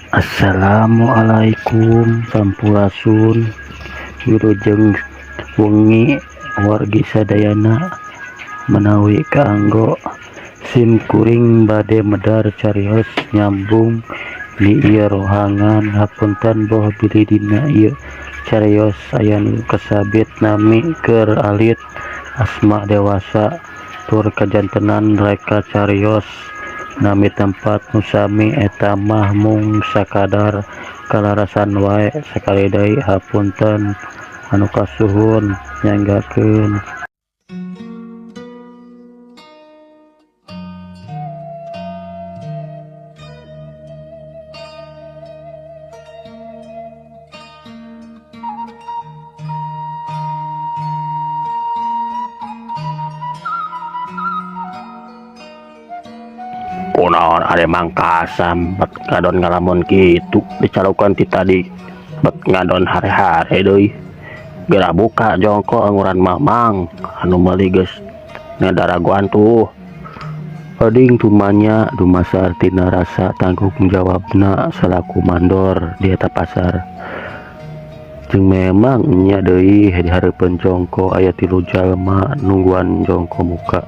Assalamualaikum sampurasun wilujeng wengi wargi sadayana menawi kaanggo sim kuring bade medar carios nyambung di ieu rohangan hapunten boh bilih dina ieu carios aya nu kasabit nami keur alit asma dewasa tur kajantenan reka carios nami tempat nusami eta mah mung sakadar kalarasan wae sakali deui hapunten anu kasuhun nyanggakeun. Kunaon ade mangkasam bet ngadon ngalamun kitu dicalukan ti tadi bet ngadon hare-hare deui geura buka jongko anguran mamang anu meuli geus ngadaragoan tuh oding tumanya dumasar tina rasa tanggung jawabna selaku mandor di eta pasar jeung memang nya deui di hareupeun jongko aya 3 jalma nungguan jongko muka.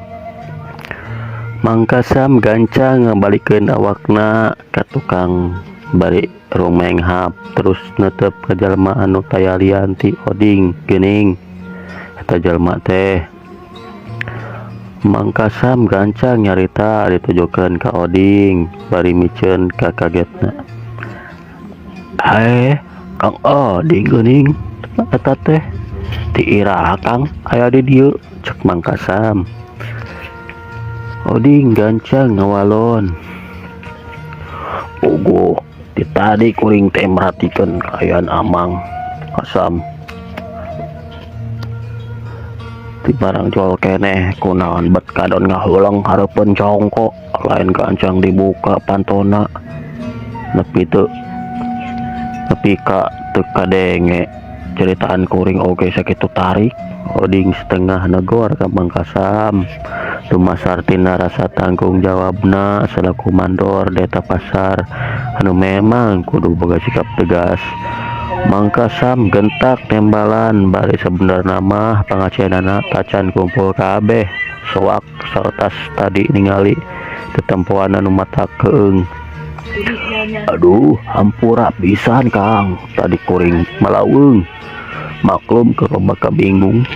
Mangkasam gancang ngabalikeun awakna ka tukang bari rumenghap terus netep ka jalma anu tayalian ti oding geuning eta jalma teh. Mangkasam gancang nyarita ditujukeun ka oding bari miceun ka kagetna. Kang Oding geuning eta teh ti iraha Kang aya di dieu cek Mangkasam. Oding gancang ngawalon. Ugo, ti tadi kuring teh merhatikeun kaayaan Amang Kasam. Ti barang jual keneh kunaon bet kadon ngaheuleng hareupeun jongko lain gancang dibuka pantona. Nepi ka teu kadenge ceritaan kuring oge sakitu tarik. Oding setengah negor ka Mangkasam dumasar tina rasa tanggung jawabna selaku mandor deta pasar anu memang kudu boga sikap tegas. Mangkasam gentak tembalan bari sebenarna mah pangacenana tacan kumpul kabeh soak sartas tadi ningali tetempoan anu mata keung. Aduh hampura pisan Kang tadi kuring malaweung maklum keloba kabingung.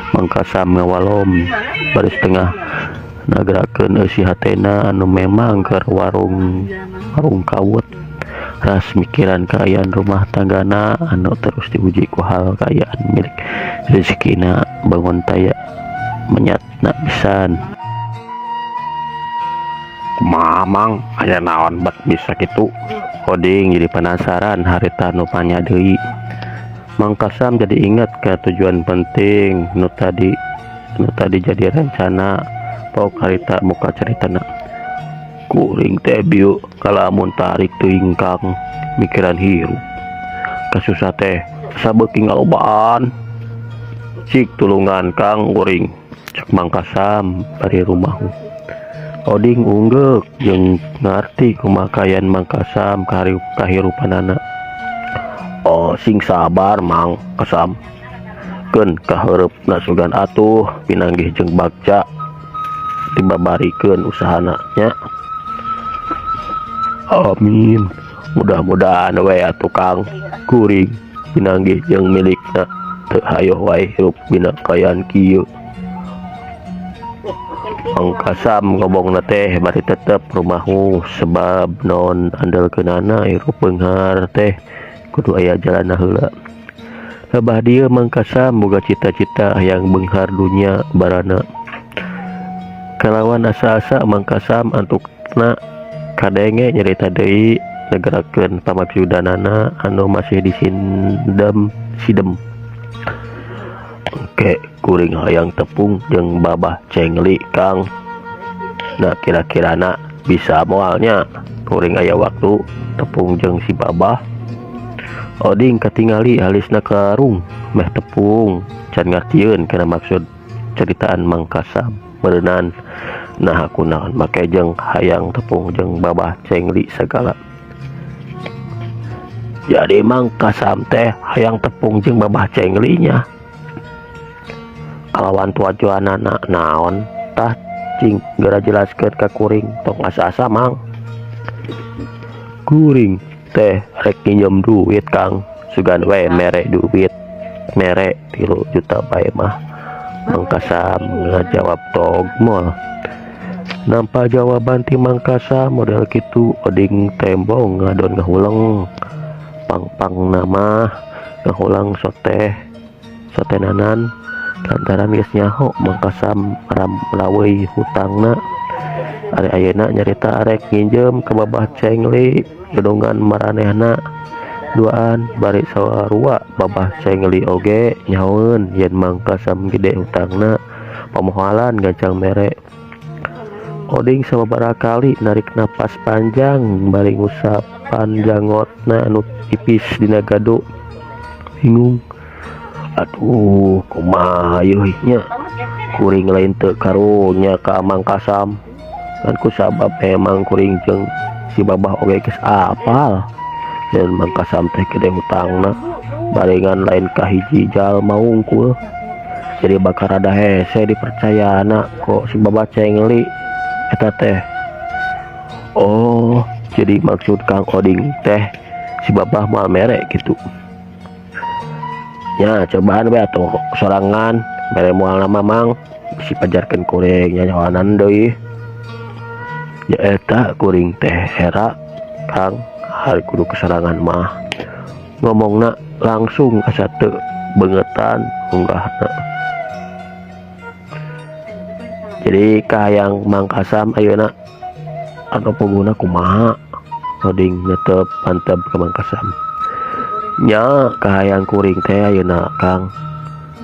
Mangkasam ngawalom bari setengah nagarakeun eusi hatena anu memang keur warung kawut ras mikiran kaayaan rumah tanggana anu terus diuji ku hal kaayaan milik rezekina bangun taya menyatna pisan. Mamang aya naon bet bisa kitu Oding jadi penasaran harita nu panya deui. Mangkasam jadi ingat ke tujuan penting nu tadi jadi rencana pok harita muka ceritana. Kuring teh bieu kalamun tarik teuing Kang mikiran hirup kasusah teh sabeuki ngalobaan cik tulungan Kang kuring cek Mangkasam bari rumah. Oding unggek jeung ngarti kumakaian Mangkasam kahirupanana. Oh sing sabar Mang Kasam keun kaheureup nasugan atuh pinanggih jeung bagja dibabarikeun usahana nya. Amin mudah-mudahan we atuh Kang kuring pinanggih jeung milikna teu hayo wae hirup dina kaayaan kieu. Mangkasam ngobongna teh bari tetep rumahu sebab non andelkeunana hirup beunghar teh kudu aya jalanna heula. Sabah dieu Mangkasam boga cita-cita hayang beunghar dunya barana. Kalawan asa-asa Mangkasam antukna kadenge nyarita deui negarakeun pamaksudannana anu masih disindem sidem. Oke kuring hayang tepung jeung babah cengli Kang. Nah kira-kirana bisa moalnya kuring aya waktu tepung jeung si babah. Oding katingali alisna karung meh tepung can ngartieun kana maksud ceritaan Mangkasam meureunan nah kunaon make jeung hayang tepung jeung babah cengli segala. Jadi Mangkasam teh hayang tepung jeung babah cenglinya. Kalawan tujuanana naon tah cing gara jelaskeun ka kuring tong asa-asa Mang. Kuring teh rek pinjem duit Kang, sugan we mere duit, mere 3 juta bae mah. Mangkasam ngajawab togmol. Nampa jawaban ti Mangkasam model kitu oding tembong ngadon ngahuleng. Pang nama ngahulang sotenanan lantaran geus nyaho Mangkasam ram laweuh hutangna. Ari ayeuna nyarita arek nginjem ka babah cengli gedongan maranehna duaan bari sarua babah cengli oge nyahoeun yen Mangkasam gede hutangna pamohalan gancang mere. Oding sababaraha kali narik napas panjang bari ngusapan jangotna anu tipis dina gado. Bingung, aduh kumaha yeuh nya kuring lain teu karunya ka Mangkasam kan kusabab emang kuring jeung si babah oge geus apal dan Mangkasam teh gede hutangna barengan lain ka hiji jalma wungkul jadi bakal rada hese dipercayana kok si babah cengli eta teh. Oh, jadi maksud Kang Oding teh si babah moal mere gitu. Ya, cobaan we atuh sorangan mere moal nama Mang bisi pajarkeun kuring nyanyawanan deui. Ya eta kuring teh hera Kang hari kudu kesarangan mah. Ngomongna langsung asa teu beungetan unggahna. Jadi kahayang Mangkasam ayeuna anu puguna kumaha oding netep panteb ka Mangkasam. Nya kahayang kuring teh ayeuna Kang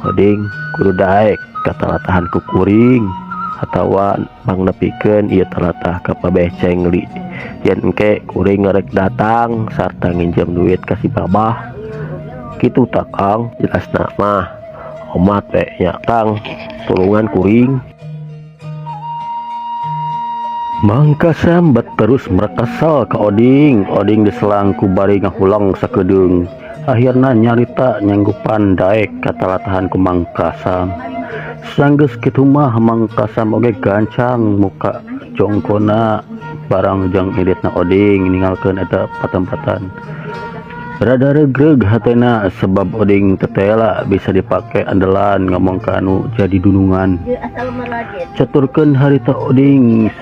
oding kudu daek katalatahan ku kuring atawa mangnepikeun ieu talatah ka babeh cengli yen engke kuring ngarek datang sarta nginjem duit ka si babah kitu tah Kang. Jelasna mah omat we nya Kang tulungan kuring. Mangkasam terus merekasal ka Oding. Oding diselang ku bari ngahulang sakedeung. Akhirna nyarita nyanggupan daek katalatahan ku Mangkasam. Sanggeus kitu mah Mangkasam oge gancang muka jongkona barang jang editna Oding ninggalkeun eta patempatan. Rada regreg hatena sebab Oding tetela bisa dipake andalan ngomong ka anu jadi dunungan. Caturkeun harita Oding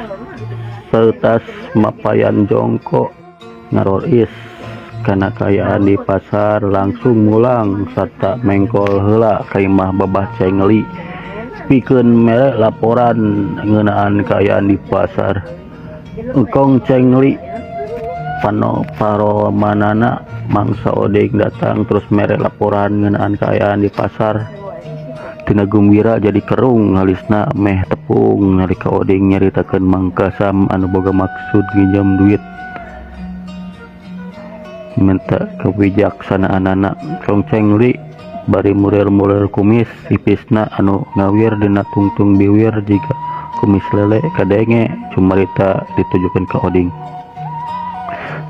seutas mapayan jongko ngaroris kana kayaan di pasar langsung mulang sarta mengkol heula ka imah babah cengli pikeun mere laporan ngeunaan kayaan di pasar. Engkong cengli paro manana mangsa Oding datang terus mere laporan ngeunaan kayaan di pasar. Tina gembira jadi kerung halisna meh tepung nalika Oding nyaritakeun Mangkasam anu boga maksud nginjem duit minta kebijaksanaanana. Kong cengli bari murir-murir kumis ipisna anu ngawir dina tungtung biwir jika kumis lele kadenge cumarita ditujukeun ka Oding.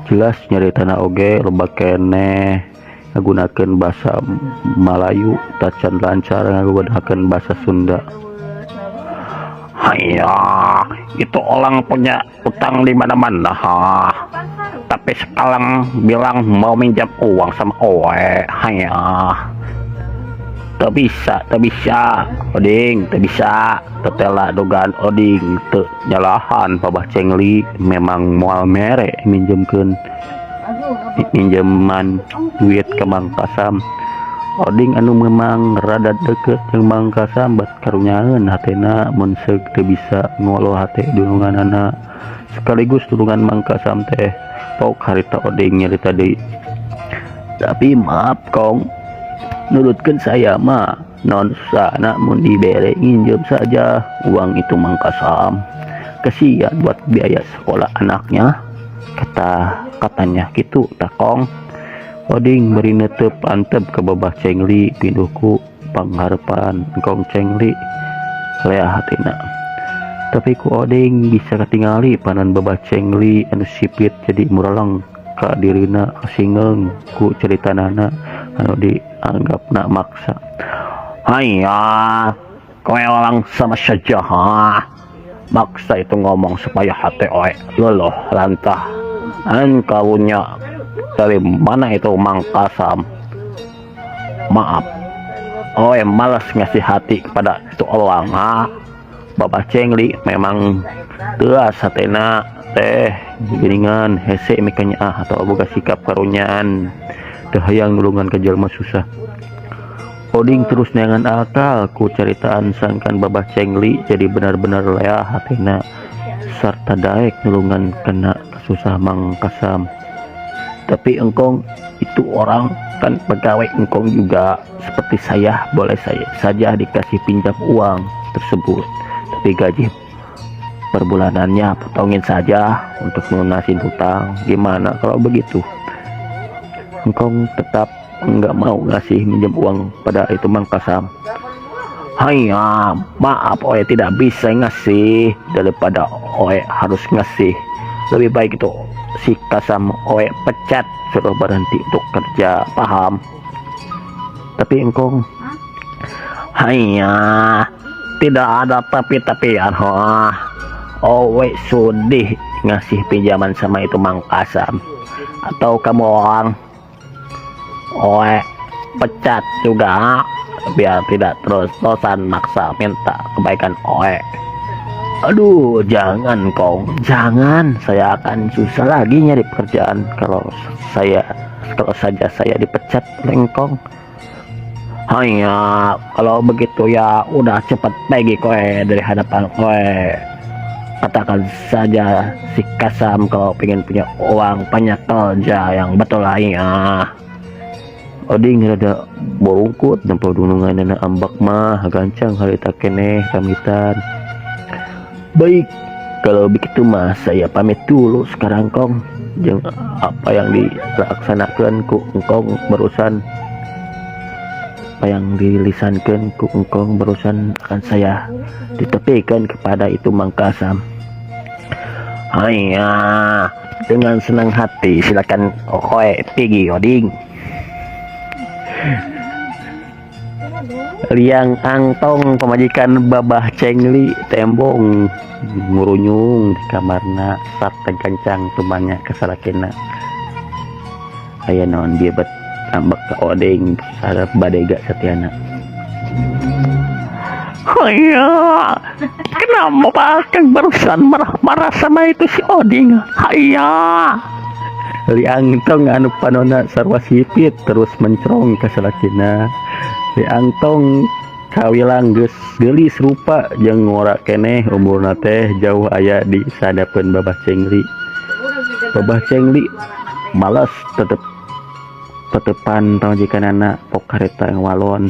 Jelas nyaritana oge loba keneh ngagunakeun bahasa Melayu tacan lancar ngagunakeun bahasa Sunda. Haya, itu orang punya utang di mana-mana, tapi sekarang bilang mau minjam uang sama oe. Haya, tak bisa, Oding, tak bisa. Tetela dugaan Oding teu nyalahan babah cengli memang moal mere minjemkeun pinjaman duit ke Mangkasam. Oding anu memang rada deket jeung Mangkasam bat karunyaeun hatena mun seug teu bisa ngoloh hate dununganana sekaligus tulungan Mangkasam teh pok harita Oding nyarita deui. Tapi maaf Kong, nurutkeun saya mah non susahna mun dibere nginjem saja uang itu Mangkasam. Kasihan buat biaya sekolah anaknya. Katanya gitu tak Kong. Oding beri netep antep ke babah cengli pinduhku pangharepan Kong cengli leah hatina. Tapi ku Oding bisa ketingali panan babah cengli anu sipit jadi muralang ka dirina singeng ku ceritanana anu dianggapna maksa. Haya, kowe orang sama saja maksa itu ngomong supaya hati oe loloh lantah. Karunya dari mana itu Mang Kasam? Maaf, oe malas ngasih hati kepada itu orang. Babah Cengli memang teas hatena teh giringan hese mikanya atau boga sikap karunyaan teu hayang nulungan ka jalma susah. Oding terus neangan akal ku ceritaan sangkan Babah Cengli jadi benar-benar leah hatena sarta daek nulungan kena susah Mang Kasam. Tapi engkong itu orang kan pegawai engkong juga seperti saya, boleh saya saja dikasih pinjam uang tersebut, tapi gaji per bulanannya potongin saja untuk melunasin hutang. Gimana kalau begitu? Engkong tetap nggak mau ngasih minjem uang pada itu Mang Kasam? Hanya maaf oe tidak bisa ngasih, daripada oe harus ngasih lebih baik itu si Kasam oe pecat, suruh berhenti untuk kerja, paham? Tapi engkong hanya tidak ada tapi-tapian. Oe sudih ngasih pinjaman sama itu Mang Kasam, atau kamu orang oe pecat juga biar tidak terus-terusan maksa minta kebaikan oe. Aduh, jangan kong, jangan, saya akan susah lagi nyari pekerjaan kalau saja saya dipecat lengkong. Hanya kalau begitu ya udah cepat pergi kowe dari hadapan kowe. Katakan saja si Kasam kalau pengen punya uang banyak kerja yang betul lah ya. Oding rada borungkut nampak dunungan anak ambak mah gancang harita keneh pamitan. Baik, kalau begitu mah saya pamit dulu sekarang kong. Jeung apa yang dilaksanakan ku engkong barusan, apa yang dilisankan ku engkong barusan akan saya ditepikan kepada itu Mang Kasam. Hanya dengan senang hati silakan kowe pergi oding. Liang Angtong pemajikan Babah Cengli tembong ngurunyung di kamarna sarta gancang tumanya kesalakena. Aya naon dia bet ambek ka odeng sarep badega satiana. Haya, kenapa Pak Kang barusan marah-marah sama itu si Oding? Haya, Liang Tong anu panona sarwa sipit terus mencerong ke salakina. Liang Tong kawilang geus geulis rupa jeung ngora keneh umurna teh jauh aya di sadapeun Babah Cengli. Babah Cengli malas tetepan pamajikanana pok kareta yang walon.